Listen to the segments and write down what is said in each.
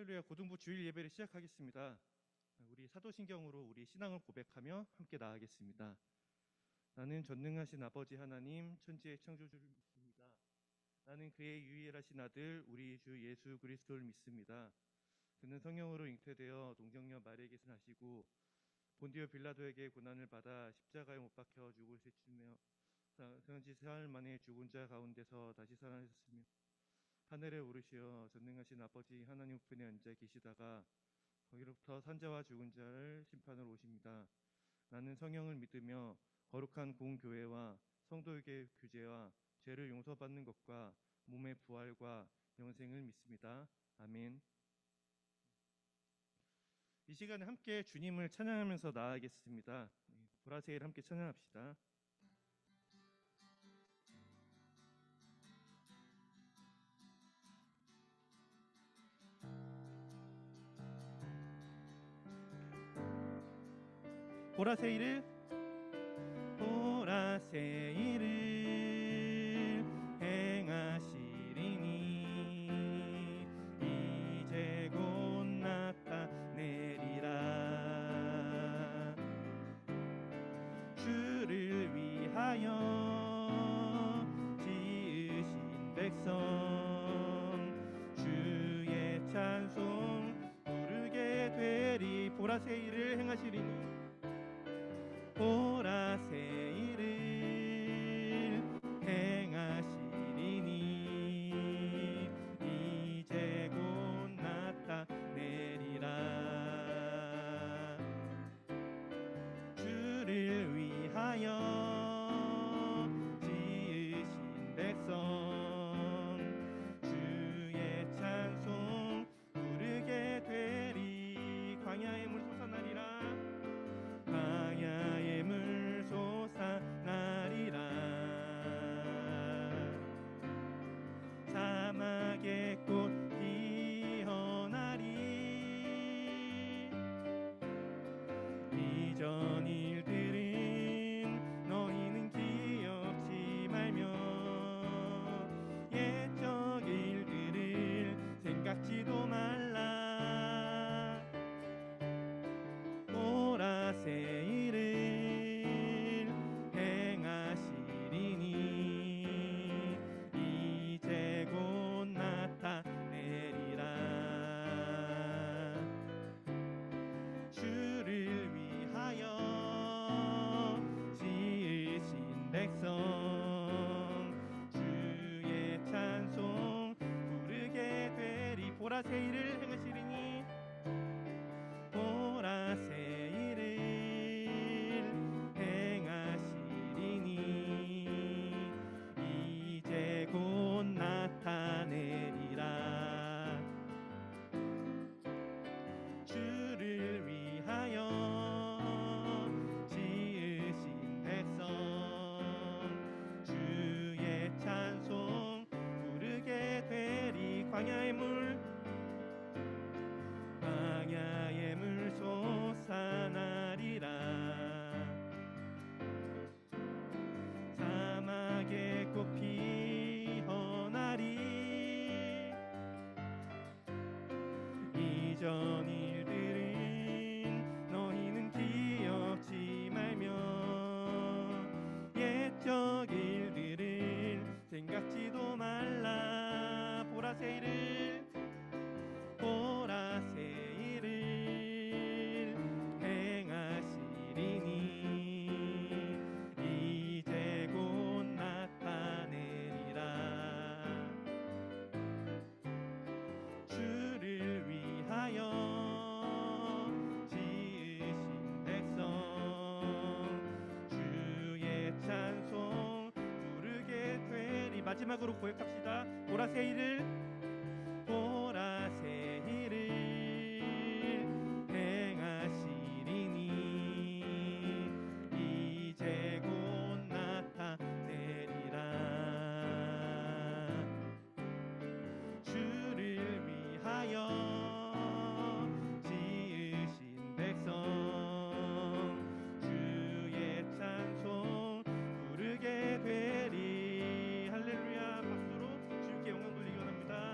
할렐루야. 고등부 주일 예배를 시작하겠습니다. 우리 사도신경으로 우리 신앙을 고백하며 함께 나아가겠습니다. 나는 전능하신 아버지 하나님 천지의 창조주를 믿습니다. 나는 그의 유일하신 아들 우리 주 예수 그리스도를 믿습니다. 그는 성령으로 잉태되어 동정녀 마리에게 나시고 본디오 빌라도에게 고난을 받아 십자가에 못 박혀 죽으시며 사흘 사흘 만에 죽은 자 가운데서 다시 살아나셨으며 하늘에 오르시어 전능하신 아버지 하나님 우편에 앉아 계시다가 거기로부터 산자와 죽은 자를 심판하러 오십니다. 나는 성령을 믿으며 거룩한 공교회와 성도에게 규제와 죄를 용서받는 것과 몸의 부활과 영생을 믿습니다. 아멘. 이 시간에 함께 주님을 찬양하면서 나아가겠습니다. 보라새를 함께 찬양합시다. 보라새를 행하시리니 이제 곧 나타내리라. 주를 위하여 지으신 백성 주의 찬송 부르게 되리. 보라새를 행하시리니 보라새를 행하시리니 이제 곧 나타내리라. 주를 위하여 지으신 백성 주의 찬송 부르게 되리. 광야의 물 솟아나리라. 광야의 물 솟아나리라. 사막의 꽃 피어나리. 이전 일들은 너희는 기억지 말며 옛적 일들을 생각지도 말라. 보라새를 행하시리니 이제 곧 나타내리라. 주를 위하여 지으신 백성 주의 찬송 부르게 되리. 보라새를 행하시리니 보라새를 행하시리니 이제 곧 나타내리라. 주를 위하여 지으신 백성 주의 찬송 부르게 되리. 광야의 물 솟아나리라. 사막의 꽃 피어나리. 이전 일들은 너희는 기억지 말며 옛적 일들을 생각지도 말라. 보라새를 행하시리니 이제 곧 나타내리라. 주를 위하여 지으신 백성 주의 찬송 부르게 되리. 마지막으로 고백합시다. 보라새를 행하시리니 이제 곧 나타내리라. 주를 위하여 지으신 백성 주의 찬송 부르게 되리. 할렐루야. 박수로 주님께 영광 돌리기 원합니다.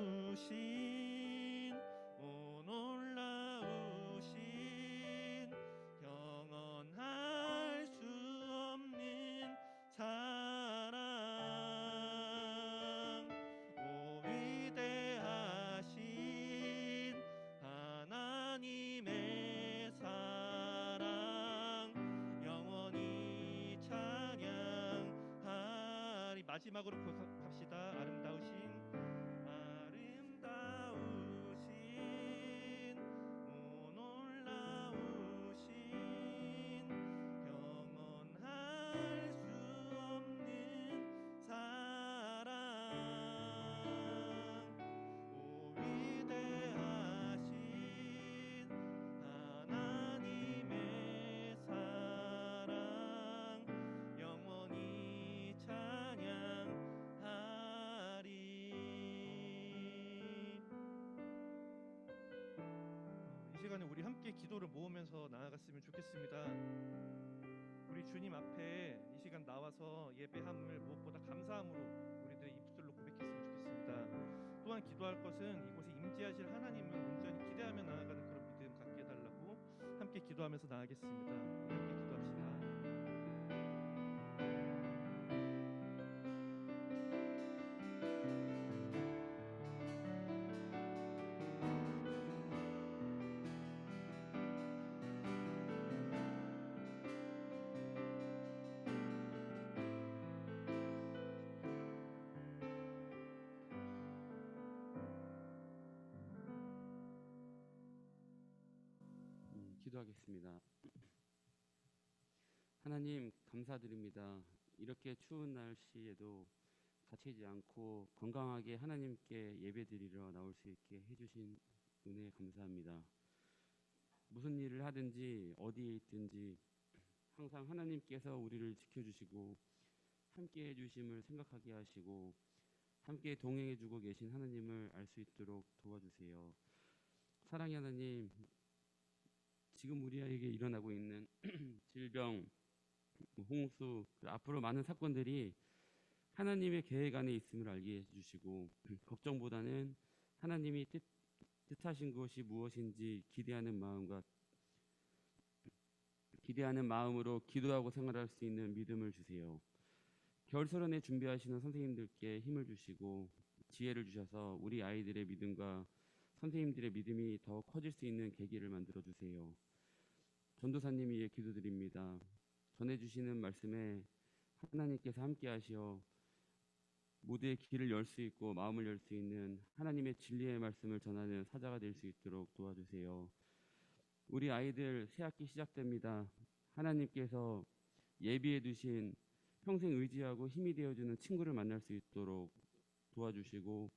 아름다우신 오 놀라우신 영원할 수 없는 사랑 오 위대하신 하나님의 사랑 영원히 찬양하리. 마지막으로 고백합시다. 아름다우신 오 놀라우신 영원할 수 없는 사랑 오 위대하신 하나님의 사랑 영원히 찬양하리. 이 시간에 우리 함께 기도를 모으면서 나아갔으면 좋겠습니다. 우리 주님 앞에 이 시간 나와서 예배함을 무엇보다 감사함으로 우리들의 입술로 고백했으면 좋겠습니다. 또한 기도할 것은 이곳에 임재하실 하나님을 온전히 기대하며 나아가는 그런 믿음 갖게 해달라고 함께 기도하면서 나아가겠습니다. 우리 함께 기도합시다. 기도하겠습니다. 하나님 감사드립니다. 이렇게 추운 날씨에도 다치지 않고 건강하게 하나님께 예배드리러 나올 수 있게 해주신 은혜에 감사합니다. 무슨 일을 하든지 어디에 있든지 항상 하나님께서 우리를 지켜주시고 함께 해주심을 생각하게 하시고 함께 동행해주고 계신 하나님을 알 수 있도록 도와주세요. 사랑의 하나님, 지금 우리에게 일어나고 있는 질병, 홍수, 앞으로 많은 사건들이 하나님의 계획 안에 있음을 알게 해주시고 걱정보다는 하나님이 뜻하신 것이 무엇인지 기대하는 마음으로 기도하고 생활할 수 있는 믿음을 주세요. 겨울설원에 준비하시는 선생님들께 힘을 주시고 지혜를 주셔서 우리 아이들의 믿음과 선생님들의 믿음이 더 커질 수 있는 계기를 만들어 주세요. 전도사님 위해 기도드립니다. 전해주시는 말씀에 하나님께서 함께 하시어 모두의 길을 열 수 있고 마음을 열 수 있는 하나님의 진리의 말씀을 전하는 사자가 될 수 있도록 도와주세요. 우리 아이들 새학기 시작됩니다. 하나님께서 예비해 두신 평생 의지하고 힘이 되어주는 친구를 만날 수 있도록 도와주시고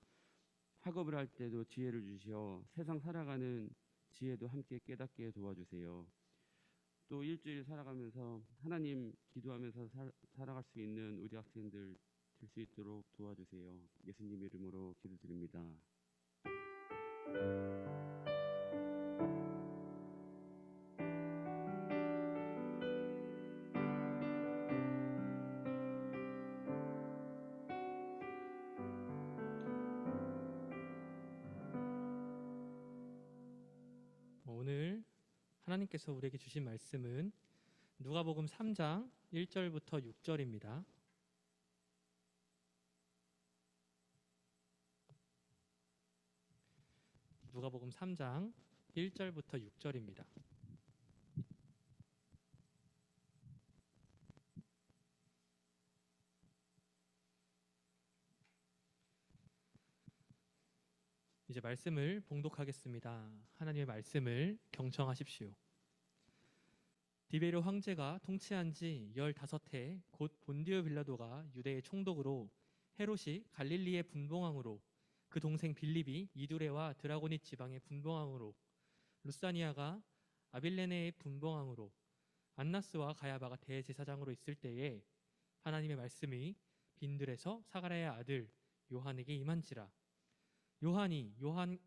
학업을 할 때도 지혜를 주시어 세상 살아가는 지혜도 함께 깨닫게 도와주세요. 또 일주일 살아가면서 하나님 기도하면서 살아갈 수 있는 우리 학생들 될 수 있도록 도와주세요. 예수님 이름으로 기도드립니다. 오늘 하나님께서 우리에게 주신 말씀은 누가복음 3장 1절부터 6절입니다. 누가복음 3장 1절부터 6절입니다. 이제 말씀을 봉독하겠습니다. 하나님의 말씀을 경청하십시오. 디베르 황제가 통치한 지 15해 곧 본디오 빌라도가 유대의 총독으로 헤롯이 갈릴리의 분봉왕으로 그 동생 빌립이 이두레와 드라고니 지방의 분봉왕으로 루사니아가 아빌레네의 분봉왕으로 안나스와 가야바가 대제사장으로 있을 때에 하나님의 말씀이 빈들에서 사가랴의 아들 요한에게 임한지라. 요한이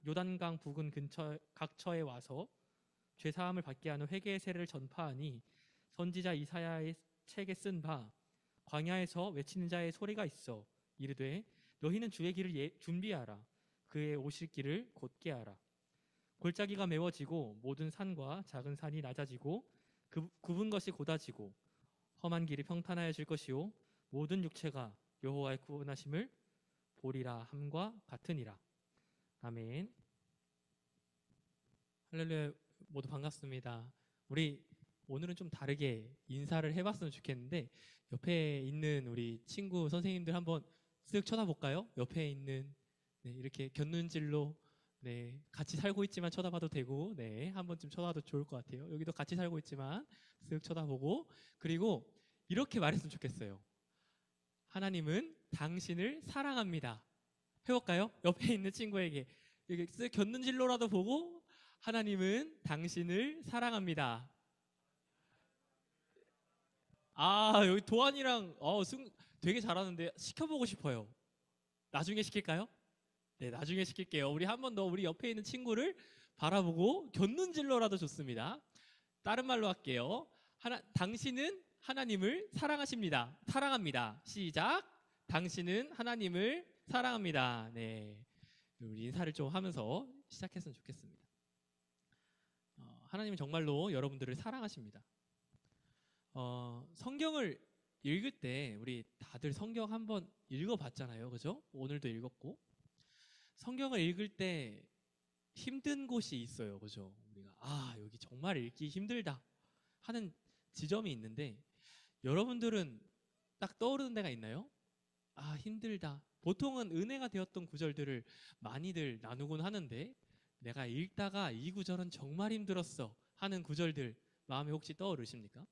요단강 부근 근처 각처에 와서 죄사함을 받게 하는 회개의 세례를 전파하니 선지자 이사야의 책에 쓴 바 광야에서 외치는 자의 소리가 있어 이르되 너희는 주의 길을 준비하라. 그의 오실 길을 곧게 하라. 골짜기가 메워지고 모든 산과 작은 산이 낮아지고 굽은 것이 곧아지고 험한 길이 평탄하여질 것이요 모든 육체가 여호와의 구원하심을 보리라 함과 같으니라. 아멘. 할렐루야. 모두 반갑습니다. 우리 오늘은 좀 다르게 인사를 해봤으면 좋겠는데 옆에 있는 우리 친구 선생님들 한번 쓱 쳐다볼까요? 옆에 있는 이렇게 곁눈질로 같이 살고 있지만 쳐다봐도 되고 한 번쯤 쳐다봐도 좋을 것 같아요. 여기도 같이 살고 있지만 쓱 쳐다보고 그리고 이렇게 말했으면 좋겠어요. 하나님은 당신을 사랑합니다. 해볼까요? 옆에 있는 친구에게 이렇게 쓱 곁눈질로라도 보고 하나님은 당신을 사랑합니다. 여기 도안이랑 되게 잘하는데 시켜보고 싶어요. 나중에 시킬까요? 네, 나중에 시킬게요. 우리 한 번 더 우리 옆에 있는 친구를 바라보고 곁눈질로라도 좋습니다. 다른 말로 할게요. 당신은 하나님을 사랑하십니다. 사랑합니다. 시작. 당신은 하나님을 사랑합니다. 네, 우리 인사를 좀 하면서 시작했으면 좋겠습니다. 하나님은 정말로 여러분들을 사랑하십니다. 성경을 읽을 때 우리 다들 성경 한번 읽어봤잖아요, 그죠? 오늘도 읽었고 성경을 읽을 때 힘든 곳이 있어요, 그죠? 우리가 여기 정말 읽기 힘들다 하는 지점이 있는데 여러분들은 딱 떠오르는 데가 있나요? 힘들다. 보통은 은혜가 되었던 구절들을 많이들 나누곤 하는데 내가 읽다가 이 구절은 정말 힘들었어 하는 구절들 마음에 혹시 떠오르십니까?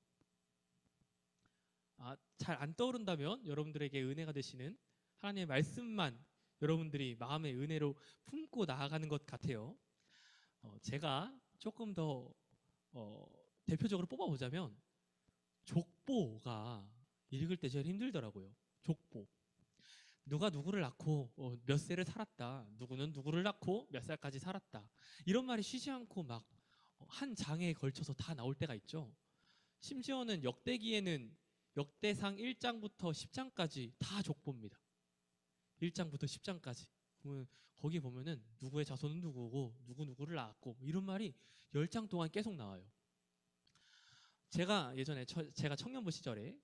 잘 안 떠오른다면 여러분들에게 은혜가 되시는 하나님의 말씀만 여러분들이 마음의 은혜로 품고 나아가는 것 같아요. 제가 조금 더 대표적으로 뽑아보자면 족보가 읽을 때 제일 힘들더라고요. 족보. 누가 누구를 낳고 몇 세를 살았다. 누구는 누구를 낳고 몇 살까지 살았다. 이런 말이 쉬지 않고 막 한 장에 걸쳐서 다 나올 때가 있죠. 심지어는 역대기에는 역대상 1장부터 10장까지 다 족보입니다. 1장부터 10장까지. 거기 보면은 누구의 자손은 누구고 누구를 낳았고 이런 말이 10장 동안 계속 나와요. 제가 예전에 제가 청년부 시절에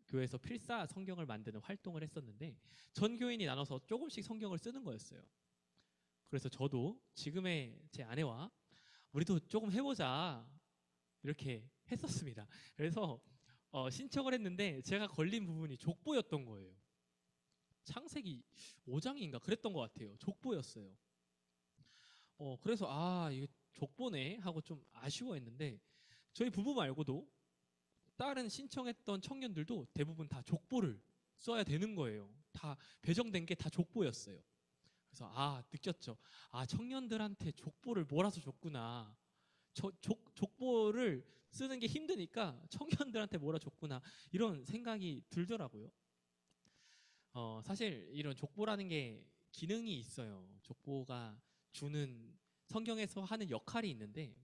교회에서 필사 성경을 만드는 활동을 했었는데 전 교인이 나눠서 조금씩 성경을 쓰는 거였어요. 그래서 저도 지금의 제 아내와 우리도 조금 해보자 이렇게 했었습니다. 그래서 신청을 했는데 제가 걸린 부분이 족보였던 거예요. 창세기 5장인가 그랬던 것 같아요. 족보였어요. 그래서 이거 족보네 하고 좀 아쉬워했는데 저희 부부 말고도 다른 신청했던 청년들도 대부분 다 족보를 써야 되는 거예요. 다 배정된 게 다 족보였어요. 그래서 느꼈죠. 청년들한테 족보를 몰아서 줬구나. 족보를 쓰는 게 힘드니까 청년들한테 몰아줬구나. 이런 생각이 들더라고요. 사실 이런 족보라는 게 기능이 있어요. 족보가 주는 성경에서 하는 역할이 있는데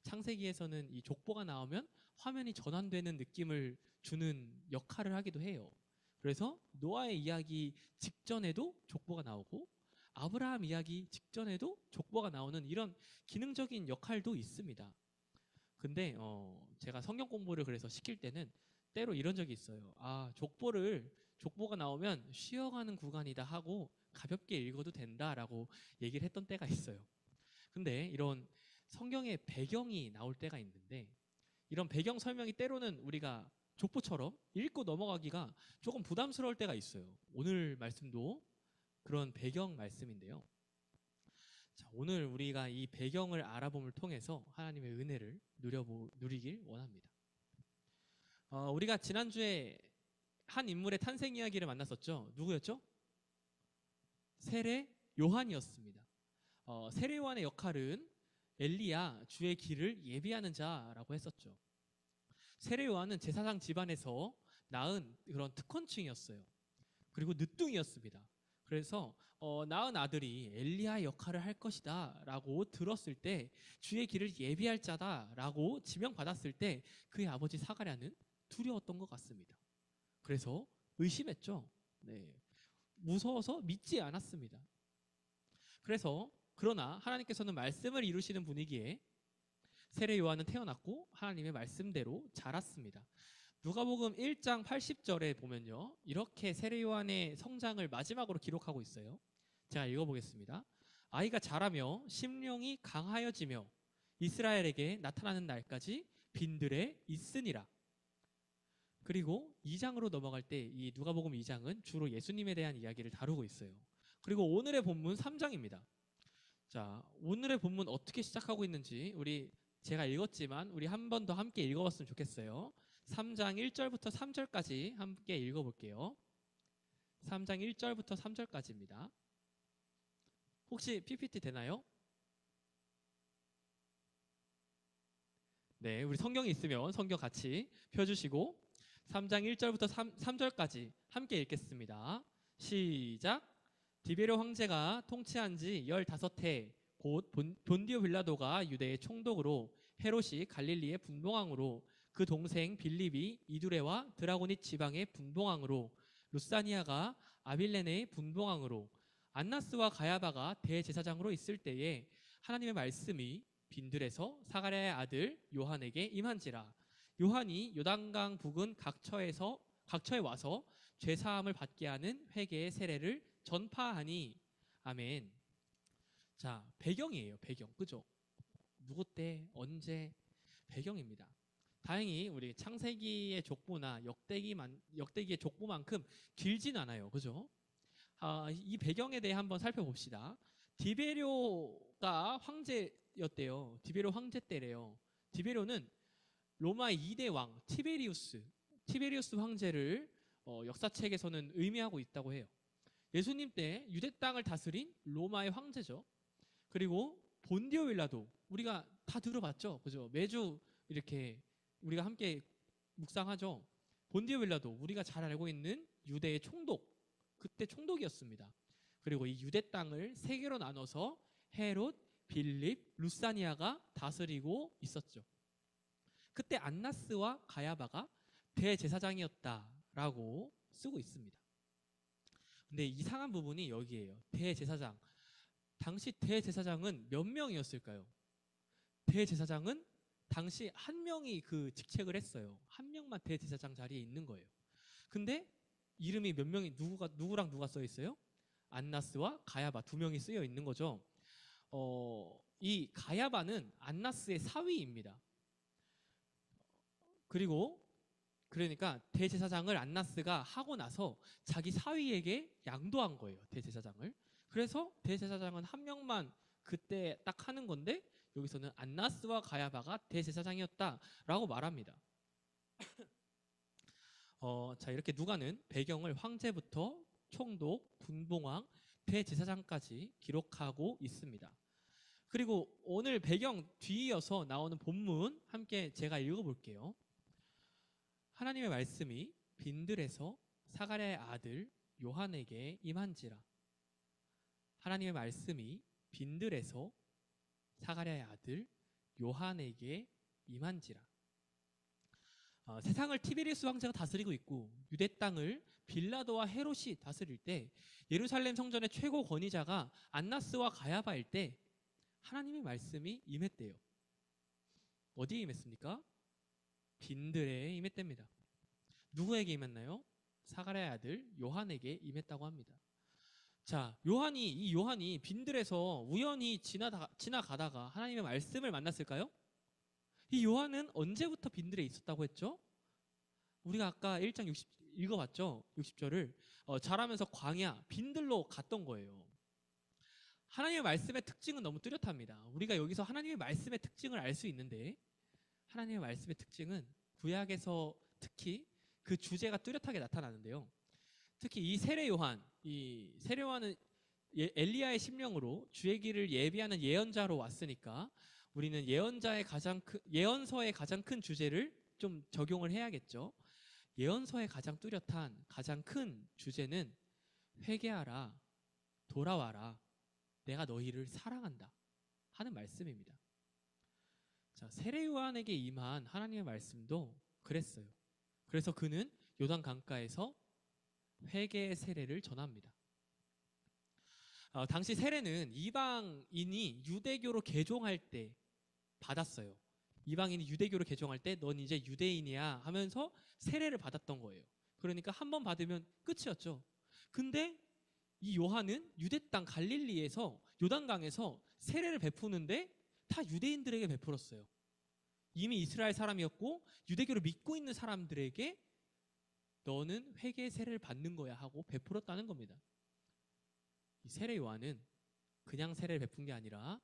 창세기에서는 이 족보가 나오면 화면이 전환되는 느낌을 주는 역할을 하기도 해요. 그래서 노아의 이야기 직전에도 족보가 나오고 아브라함 이야기 직전에도 족보가 나오는 이런 기능적인 역할도 있습니다. 근데 제가 성경 공부를 그래서 시킬 때는 때로 이런 적이 있어요. 족보가 나오면 쉬어가는 구간이다 하고 가볍게 읽어도 된다라고 얘기를 했던 때가 있어요. 근데 이런 성경의 배경이 나올 때가 있는데 이런 배경 설명이 때로는 우리가 족보처럼 읽고 넘어가기가 조금 부담스러울 때가 있어요. 오늘 말씀도 그런 배경 말씀인데요. 자, 오늘 우리가 이 배경을 알아봄을 통해서 하나님의 은혜를 누리길 원합니다. 우리가 지난주에 한 인물의 탄생 이야기를 만났었죠. 누구였죠? 세례 요한이었습니다. 세례 요한의 역할은 엘리야 주의 길을 예비하는 자라고 했었죠. 세례 요한은 제사장 집안에서 낳은 그런 특권층이었어요. 그리고 늦둥이였습니다. 그래서 낳은 아들이 엘리야의 역할을 할 것이다 라고 들었을 때 주의 길을 예비할 자다 라고 지명받았을 때 그의 아버지 사가랴는 두려웠던 것 같습니다. 그래서 의심했죠. 네. 무서워서 믿지 않았습니다. 그러나 하나님께서는 말씀을 이루시는 분이기에 세례 요한은 태어났고 하나님의 말씀대로 자랐습니다. 누가복음 1장 80절에 보면요, 이렇게 세례 요한의 성장을 마지막으로 기록하고 있어요. 제가 읽어보겠습니다. 아이가 자라며 심령이 강하여지며 이스라엘에게 나타나는 날까지 빈들에 있으니라. 그리고 2장으로 넘어갈 때 이 누가복음 2장은 주로 예수님에 대한 이야기를 다루고 있어요. 그리고 오늘의 본문 3장입니다. 자, 오늘의 본문 어떻게 시작하고 있는지 제가 읽었지만 우리 한 번 더 함께 읽어봤으면 좋겠어요. 3장 1절부터 3절까지 함께 읽어볼게요. 3장 1절부터 3절까지입니다. 혹시 PPT 되나요? 네, 우리 성경이 있으면 성경 같이 펴주시고 3장 1절부터 3절까지 함께 읽겠습니다. 시작. 디베료 황제가 통치한 지 15해 곧 본디오 빌라도가 유대의 총독으로 헤롯이 갈릴리의 분봉왕으로 그 동생 빌립이 이두레와 드라고닛 지방의 분봉왕으로 루사니아가 아빌레네의 분봉왕으로 안나스와 가야바가 대제사장으로 있을 때에 하나님의 말씀이 빈들에서 사가랴의 아들 요한에게 임한지라. 요한이 요단강 부근 각처에 와서 죄사함을 받게 하는 회개의 세례를 전파하니. 아멘. 자, 배경이에요. 배경. 그죠? 누구 때 언제 배경입니다. 다행히 우리 창세기의 족보나 역대기의 족보만큼 길진 않아요. 그죠? 이 배경에 대해 한번 살펴봅시다. 디베료가 황제였대요. 디베료 황제 때래요. 디베료는 로마의 2대 왕 티베리우스 황제를 역사책에서는 의미하고 있다고 해요. 예수님 때 유대 땅을 다스린 로마의 황제죠. 그리고 본디오 빌라도 우리가 다 들어봤죠. 그죠? 매주 이렇게 우리가 함께 묵상하죠. 본디오 빌라도 우리가 잘 알고 있는 유대의 총독, 그때 총독이었습니다. 그리고 이 유대 땅을 세 개로 나눠서 헤롯, 빌립, 루사니아가 다스리고 있었죠. 그때 안나스와 가야바가 대제사장이었다라고 쓰고 있습니다. 근데 이상한 부분이 여기에요. 대제사장. 당시 대제사장은 몇 명이었을까요? 대제사장은 당시 한 명이 그 직책을 했어요. 한 명만 대제사장 자리에 있는 거예요. 근데 이름이 몇 명이 누구랑 누가 써 있어요? 안나스와 가야바 두 명이 쓰여 있는 거죠. 이 가야바는 안나스의 사위입니다. 그러니까 대제사장을 안나스가 하고 나서 자기 사위에게 양도한 거예요. 대제사장을. 그래서 대제사장은 한 명만 그때 딱 하는 건데 여기서는 안나스와 가야바가 대제사장이었다라고 말합니다. 자, 이렇게 누가는 배경을 황제부터 총독, 분봉왕, 대제사장까지 기록하고 있습니다. 그리고 오늘 배경 뒤이어서 나오는 본문 함께 제가 읽어볼게요. 하나님의 말씀이 빈들에서 사가랴의 아들 요한에게 임한지라. 하나님의 말씀이 빈들에서 사가랴의 아들 요한에게 임한지라. 세상을 티베리우스 황제가 다스리고 있고 유대 땅을 빌라도와 헤롯이 다스릴 때 예루살렘 성전의 최고 권위자가 안나스와 가야바일 때 하나님의 말씀이 임했대요. 어디에 임했습니까? 빈들에 임했답니다. 누구에게 임했나요? 사가랴의 아들 요한에게 임했다고 합니다. 자, 이 요한이 빈들에서 우연히 지나가다가 하나님의 말씀을 만났을까요? 이 요한은 언제부터 빈들에 있었다고 했죠? 우리가 아까 1장 60 읽어봤죠? 60절을 자라면서 광야 빈들로 갔던 거예요. 하나님의 말씀의 특징은 너무 뚜렷합니다. 우리가 여기서 하나님의 말씀의 특징을 알 수 있는데 하나님의 말씀의 특징은 구약에서 특히 그 주제가 뚜렷하게 나타나는데요. 특히 이 세례 요한은 엘리야의 심령으로 주의 길을 예비하는 예언자로 왔으니까 우리는 예언서의 가장 큰 주제를 좀 적용을 해야겠죠. 예언서의 가장 뚜렷한 가장 큰 주제는 회개하라, 돌아와라, 내가 너희를 사랑한다 하는 말씀입니다. 자, 세례 요한에게 임한 하나님의 말씀도 그랬어요. 그래서 그는 요단 강가에서 회개의 세례를 전합니다. 당시 세례는 이방인이 유대교로 개종할 때 받았어요. 이방인이 유대교로 개종할 때 넌 이제 유대인이야 하면서 세례를 받았던 거예요. 그러니까 한 번 받으면 끝이었죠. 근데 이 요한은 유대 땅 갈릴리에서 요단강에서 세례를 베푸는데 다 유대인들에게 베풀었어요. 이미 이스라엘 사람이었고 유대교를 믿고 있는 사람들에게 너는 회개의 세례를 받는 거야 하고 베풀었다는 겁니다. 이 세례 요한은 그냥 세례를 베푼 게 아니라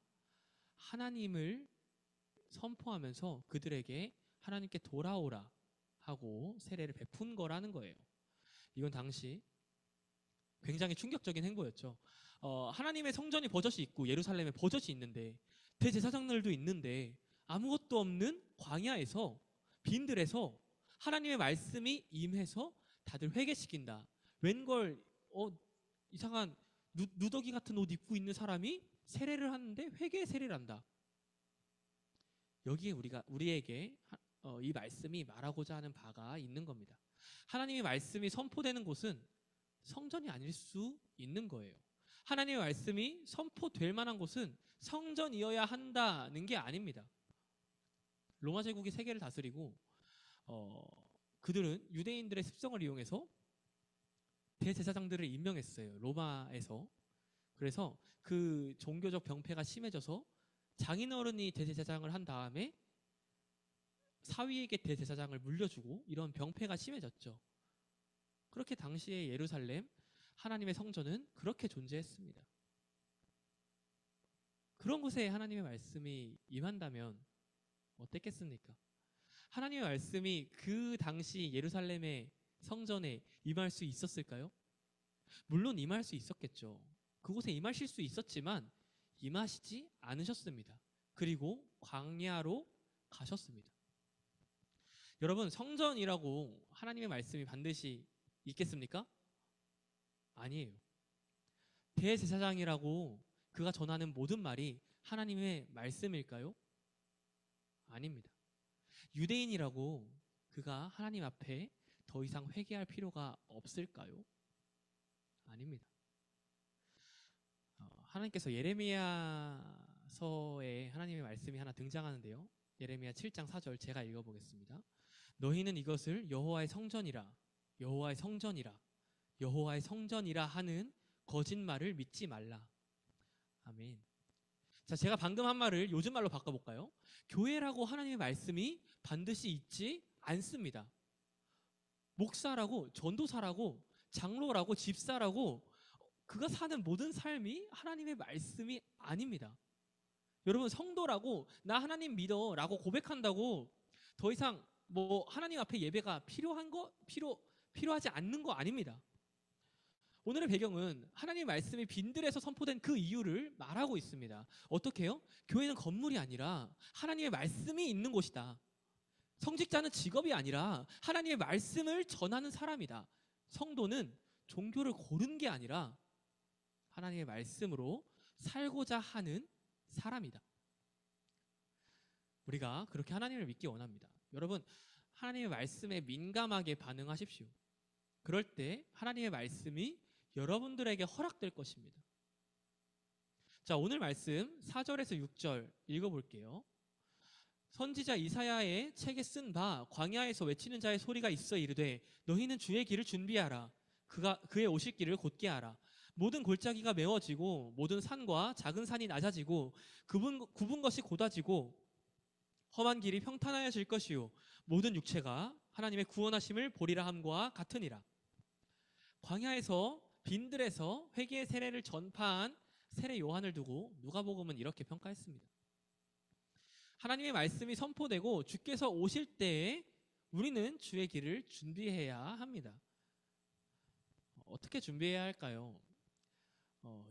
하나님을 선포하면서 그들에게 하나님께 돌아오라 하고 세례를 베푼 거라는 거예요. 이건 당시 굉장히 충격적인 행보였죠. 하나님의 성전이 버젓이 있고 예루살렘에 버젓이 있는데 대제사장들도 있는데 아무것도 없는 광야에서 빈들에서 하나님의 말씀이 임해서 다들 회개시킨다. 웬걸 이상한 누더기 같은 옷 입고 있는 사람이 세례를 하는데 회개의 세례를 한다. 여기에 우리에게 이 말씀이 말하고자 하는 바가 있는 겁니다. 하나님의 말씀이 선포되는 곳은 성전이 아닐 수 있는 거예요. 하나님의 말씀이 선포될 만한 곳은 성전이어야 한다는 게 아닙니다. 로마 제국이 세계를 다스리고 그들은 유대인들의 습성을 이용해서 대제사장들을 임명했어요. 로마에서. 그래서 그 종교적 병폐가 심해져서 장인어른이 대제사장을 한 다음에 사위에게 대제사장을 물려주고 이런 병폐가 심해졌죠. 그렇게 당시의 예루살렘 하나님의 성전은 그렇게 존재했습니다. 그런 곳에 하나님의 말씀이 임한다면 어땠겠습니까? 하나님의 말씀이 그 당시 예루살렘의 성전에 임할 수 있었을까요? 물론 임할 수 있었겠죠. 그곳에 임하실 수 있었지만 임하시지 않으셨습니다. 그리고 광야로 가셨습니다. 여러분, 성전이라고 하나님의 말씀이 반드시 있겠습니까? 아니에요. 대제사장이라고 그가 전하는 모든 말이 하나님의 말씀일까요? 아닙니다. 유대인이라고 그가 하나님 앞에 더 이상 회개할 필요가 없을까요? 아닙니다. 하나님께서 예레미야서에 하나님의 말씀이 하나 등장하는데요. 예레미야 7장 4절 제가 읽어보겠습니다. 너희는 이것을 여호와의 성전이라 여호와의 성전이라 여호와의 성전이라 하는 거짓말을 믿지 말라. 아멘. 자, 제가 방금 한 말을 요즘 말로 바꿔볼까요? 교회라고 하나님의 말씀이 반드시 있지 않습니다. 목사라고 전도사라고 장로라고 집사라고 그가 사는 모든 삶이 하나님의 말씀이 아닙니다. 여러분, 성도라고 나 하나님 믿어 라고 고백한다고 더 이상 하나님 앞에 예배가 필요하지 않는 거 아닙니다. 오늘의 배경은 하나님의 말씀이 빈들에서 선포된 그 이유를 말하고 있습니다. 어떻게 해요? 교회는 건물이 아니라 하나님의 말씀이 있는 곳이다. 성직자는 직업이 아니라 하나님의 말씀을 전하는 사람이다. 성도는 종교를 고른 게 아니라 하나님의 말씀으로 살고자 하는 사람이다. 우리가 그렇게 하나님을 믿기 원합니다. 여러분, 하나님의 말씀에 민감하게 반응하십시오. 그럴 때 하나님의 말씀이 여러분들에게 허락될 것입니다. 자, 오늘 말씀 4절에서 6절 읽어볼게요. 선지자 이사야의 책에 쓴 바 광야에서 외치는 자의 소리가 있어 이르되 너희는 주의 길을 준비하라. 그의 오실 길을 곧게 하라. 모든 골짜기가 메워지고 모든 산과 작은 산이 낮아지고 굽은 것이 곧아지고 험한 길이 평탄하여질 것이요 모든 육체가 하나님의 구원하심을 보리라 함과 같으니라. 광야에서 빈들에서 회개의 세례를 전파한 세례 요한을 두고 누가복음은 이렇게 평가했습니다. 하나님의 말씀이 선포되고 주께서 오실 때에 우리는 주의 길을 준비해야 합니다. 어떻게 준비해야 할까요?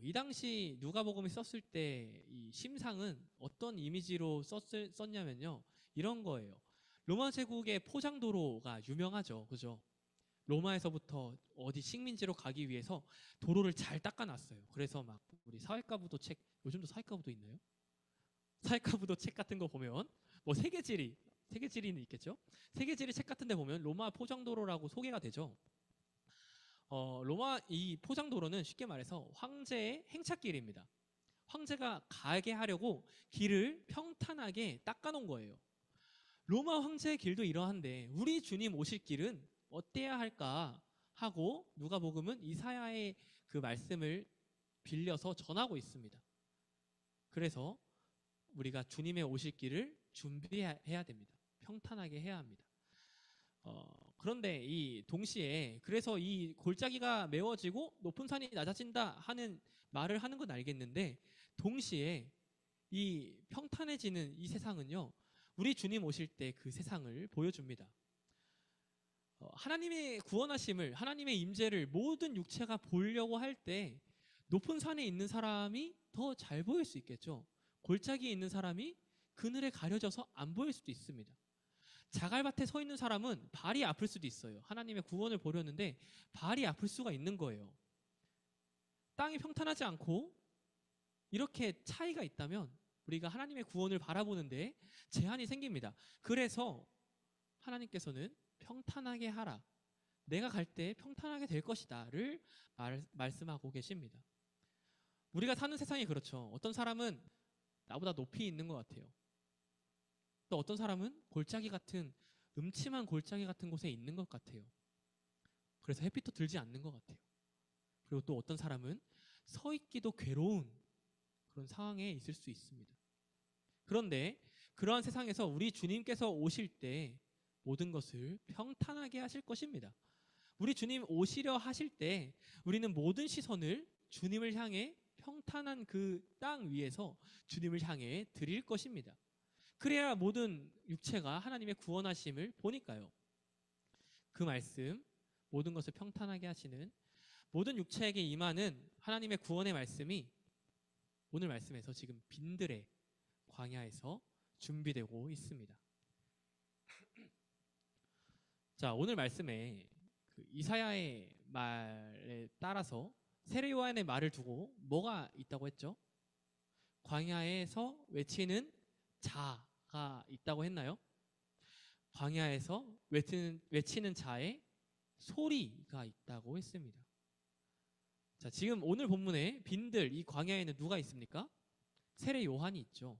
이 당시 누가복음이 썼을 때 이 심상은 어떤 이미지로 썼냐면요, 이런 거예요. 로마 제국의 포장도로가 유명하죠, 그죠? 로마에서부터 어디 식민지로 가기 위해서 도로를 잘 닦아놨어요. 그래서 막 우리 사회과부도 책, 요즘도 사회과부도 있나요? 사회과부도 책 같은 거 보면 세계지리는 있겠죠? 세계지리 책 같은 데 보면 로마 포장도로라고 소개가 되죠. 로마 이 포장도로는 쉽게 말해서 황제의 행차길입니다. 황제가 가게 하려고 길을 평탄하게 닦아놓은 거예요. 로마 황제의 길도 이러한데 우리 주님 오실 길은 어때야 할까 하고 누가복음은 이사야의 그 말씀을 빌려서 전하고 있습니다. 그래서 우리가 주님의 오실 길을 준비해야 됩니다. 평탄하게 해야 합니다. 그런데 이 동시에 그래서 이 골짜기가 메워지고 높은 산이 낮아진다 하는 말을 하는 건 알겠는데 동시에 이 평탄해지는 이 세상은요 우리 주님 오실 때 그 세상을 보여줍니다. 하나님의 구원하심을 하나님의 임재를 모든 육체가 보려고 할 때 높은 산에 있는 사람이 더 잘 보일 수 있겠죠. 골짜기에 있는 사람이 그늘에 가려져서 안 보일 수도 있습니다. 자갈밭에 서 있는 사람은 발이 아플 수도 있어요. 하나님의 구원을 보려는데 발이 아플 수가 있는 거예요. 땅이 평탄하지 않고 이렇게 차이가 있다면 우리가 하나님의 구원을 바라보는데 제한이 생깁니다. 그래서 하나님께서는 평탄하게 하라. 내가 갈 때 평탄하게 될 것이다를 말씀하고 계십니다. 우리가 사는 세상이 그렇죠. 어떤 사람은 나보다 높이 있는 것 같아요. 또 어떤 사람은 골짜기 같은 음침한 골짜기 같은 곳에 있는 것 같아요. 그래서 햇빛도 들지 않는 것 같아요. 그리고 또 어떤 사람은 서 있기도 괴로운 그런 상황에 있을 수 있습니다. 그런데 그러한 세상에서 우리 주님께서 오실 때 모든 것을 평탄하게 하실 것입니다. 우리 주님 오시려 하실 때 우리는 모든 시선을 주님을 향해 평탄한 그 땅 위에서 주님을 향해 드릴 것입니다. 그래야 모든 육체가 하나님의 구원하심을 보니까요. 그 말씀, 모든 것을 평탄하게 하시는 모든 육체에게 임하는 하나님의 구원의 말씀이 오늘 말씀에서 지금 빈들의 광야에서 준비되고 있습니다. 자, 오늘 말씀에 그 이사야의 말에 따라서 세례 요한의 말을 두고 뭐가 있다고 했죠? 광야에서 외치는 자가 있다고 했나요? 광야에서 외치는 자의 소리가 있다고 했습니다. 자, 지금 오늘 본문에 빈들 이 광야에는 누가 있습니까? 세례 요한이 있죠.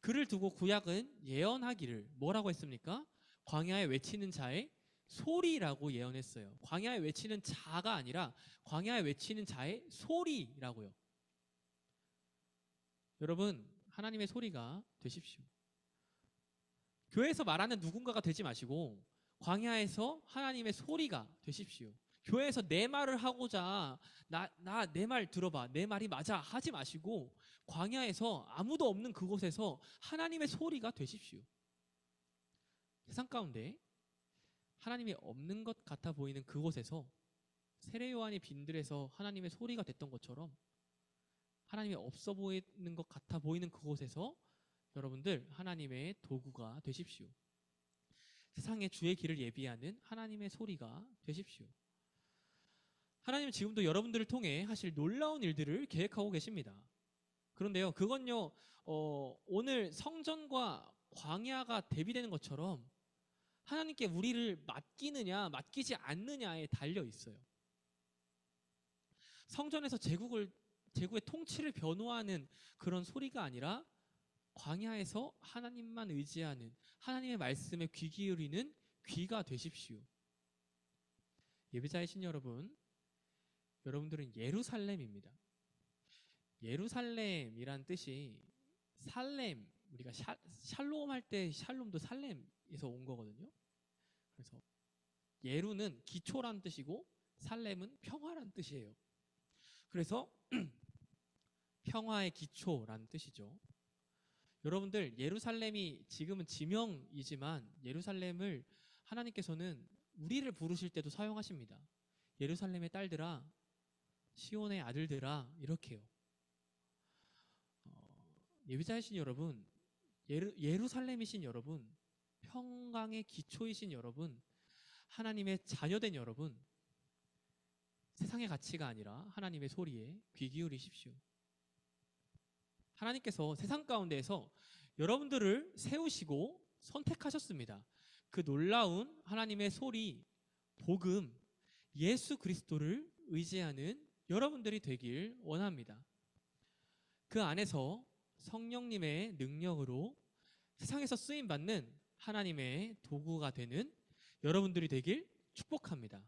그를 두고 구약은 예언하기를 뭐라고 했습니까? 광야에 외치는 자의 소리라고 예언했어요. 광야에 외치는 자가 아니라 광야에 외치는 자의 소리라고요. 여러분, 하나님의 소리가 되십시오. 교회에서 말하는 누군가가 되지 마시고 광야에서 하나님의 소리가 되십시오. 교회에서 내 말을 하고자 내 말 들어봐, 내 말이 맞아 하지 마시고 광야에서 아무도 없는 그곳에서 하나님의 소리가 되십시오. 세상 가운데 하나님이 없는 것 같아 보이는 그곳에서 세례 요한이 빈들에서 하나님의 소리가 됐던 것처럼 하나님이 없어 보이는 것 같아 보이는 그곳에서 여러분들 하나님의 도구가 되십시오. 세상에 주의 길을 예비하는 하나님의 소리가 되십시오. 하나님은 지금도 여러분들을 통해 하실 놀라운 일들을 계획하고 계십니다. 그런데요, 그건요, 오늘 성전과 광야가 대비되는 것처럼 하나님께 우리를 맡기느냐, 맡기지 않느냐에 달려 있어요. 성전에서 제국의 통치를 변호하는 그런 소리가 아니라 광야에서 하나님만 의지하는 하나님의 말씀에 귀 기울이는 귀가 되십시오. 예배자이신 여러분, 여러분들은 예루살렘입니다. 예루살렘이란 뜻이 살렘, 우리가 샬롬 할 때 샬롬도 살렘에서 온 거거든요. 그래서 예루는 기초란 뜻이고 살렘은 평화란 뜻이에요. 그래서 평화의 기초란 뜻이죠. 여러분들, 예루살렘이 지금은 지명이지만 예루살렘을 하나님께서는 우리를 부르실 때도 사용하십니다. 예루살렘의 딸들아, 시온의 아들들아, 이렇게요. 예배자이신 여러분, 예루살렘이신 여러분, 평강의 기초이신 여러분, 하나님의 자녀된 여러분, 세상의 가치가 아니라 하나님의 소리에 귀 기울이십시오. 하나님께서 세상 가운데에서 여러분들을 세우시고 선택하셨습니다. 그 놀라운 하나님의 소리, 복음, 예수 그리스도를 의지하는 여러분들이 되길 원합니다. 그 안에서 성령님의 능력으로 세상에서 쓰임받는 하나님의 도구가 되는 여러분들이 되길 축복합니다.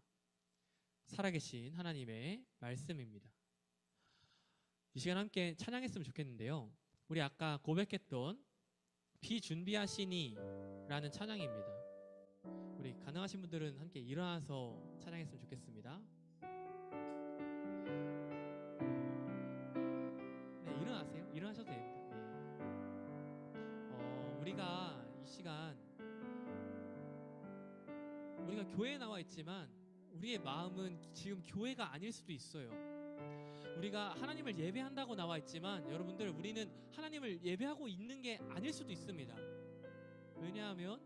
살아계신 하나님의 말씀입니다. 이 시간 함께 찬양했으면 좋겠는데요. 우리 아까 고백했던 비준비하시니 라는 찬양입니다. 우리 가능하신 분들은 함께 일어나서 찬양했으면 좋겠습니다. 네, 일어나세요. 일어나셔도 됩니다. 네. 우리가 이 시간 우리가 교회에 나와 있지만 우리의 마음은 지금 교회가 아닐 수도 있어요. 우리가 하나님을 예배한다고 나와 있지만 여러분들 우리는 하나님을 예배하고 있는 게 아닐 수도 있습니다. 왜냐하면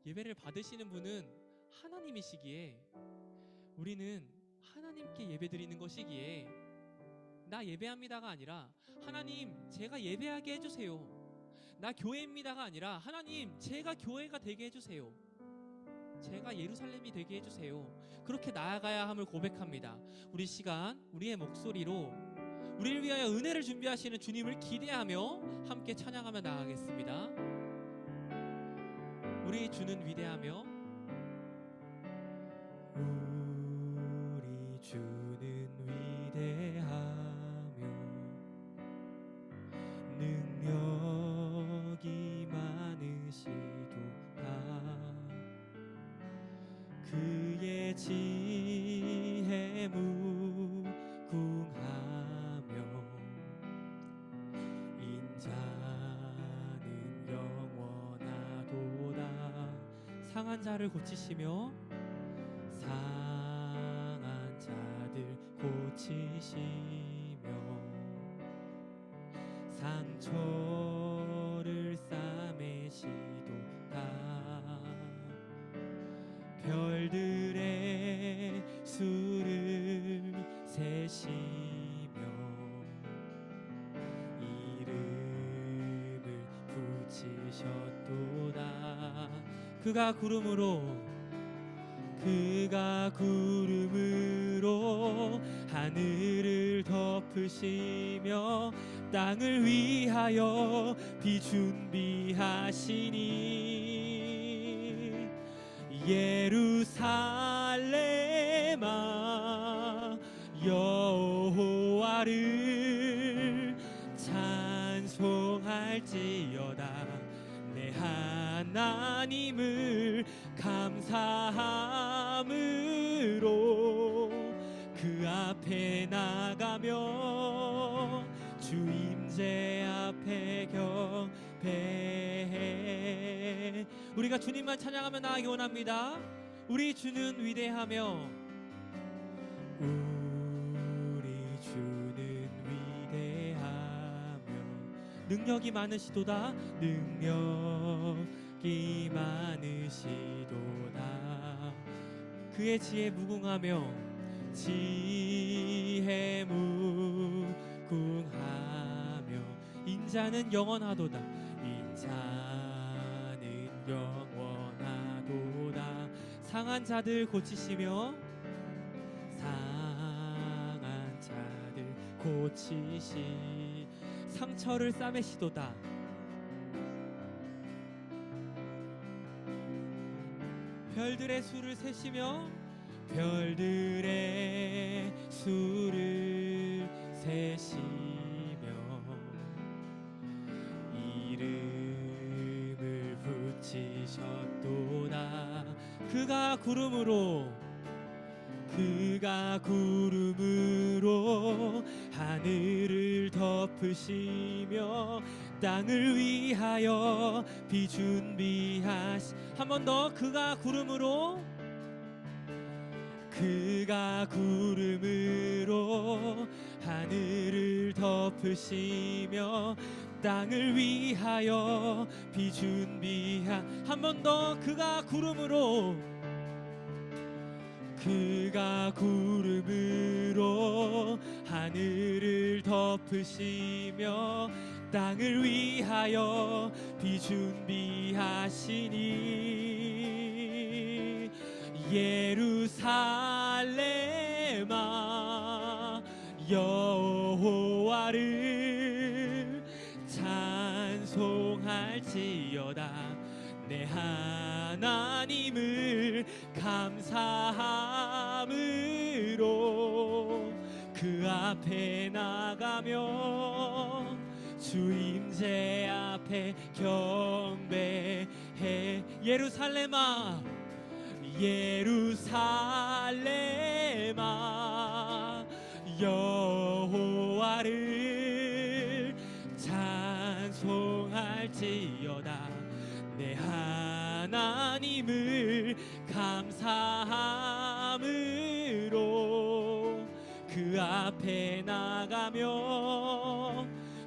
예배를 받으시는 분은 하나님이시기에 우리는 하나님께 예배드리는 것이기에 나 예배합니다가 아니라 하나님 제가 예배하게 해주세요. 나 교회입니다가 아니라 하나님 제가 교회가 되게 해주세요. 제가 예루살렘이 되게 해주세요. 그렇게 나아가야 함을 고백합니다. 우리 시간 우리의 목소리로 우리를 위하여 은혜를 준비하시는 주님을 기대하며 함께 찬양하며 나아가겠습니다. 우리 주는 위대하며 우리 주는 위대하며 능력이 많으시도다. 그의 지혜 무궁하며 인자는 영원하도다. 상한 자를 고치시며 상한 자들 고치시며 상처를 싸매시도다. 별들의 수를 세시며 이름을 붙이셨도다. 그가 구름으로 하늘을 덮으시며 땅을 위하여 비준비하시니 예루살렘아 여호와를 찬송할지어다. 내 하나님을 감사함으로 그 앞에 나가며 주 임재 앞에 경배해. 우리가 주님만 찬양하며 나아가기 원합니다. 우리 주는 위대하며 우리 주는 위대하며 능력이 많으시도다. 능력이 많으시도다. 그의 지혜 무궁하며 지혜 무궁하며 인자는 영원하도다. 인자는 영원하도다. 상한 자들 고치시며 상한 자들 고치시 상처를 싸매시도다. 별들의 수를 세시며 별들의 수를 세시며 이름을 붙이셨도다. 그가 구름으로 하늘을 덮으시며 땅을 위하여 비준비하시. 한 번 더 그가 구름으로 하늘을 덮으시며 땅을 위하여 한 번 더 그가 구름으로 하늘을 덮으시며 땅을 위하여 비준비하시니 예루살렘 할지어다. 내 하나님을 감사함으로 그 앞에 나가며 주 임재 앞에 경배해. 예루살렘아 예루살렘아 여호와를 찬송할지어다. 내 하나님을 감사함으로 그 앞에 나가며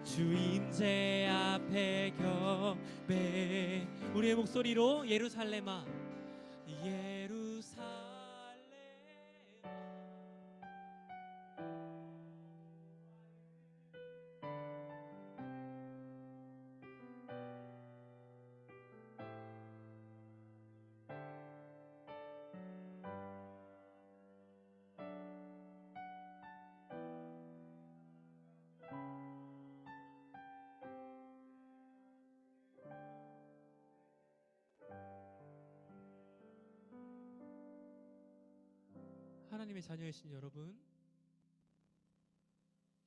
주 임재 앞에 경배. 우리의 목소리로 예루살렘아 예루살렘아. 하나님의 자녀이신 여러분,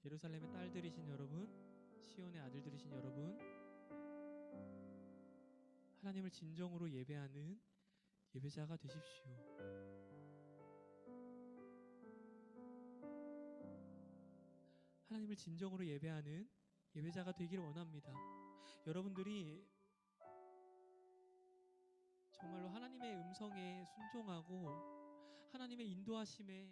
예루살렘의 딸들이신 여러분, 시온의 아들들이신 여러분, 하나님을 진정으로 예배하는 예배자가 되십시오. 하나님을 진정으로 예배하는 예배자가 되기를 원합니다. 여러분들이 정말로 하나님의 음성에 순종하고 하나님의 인도하심에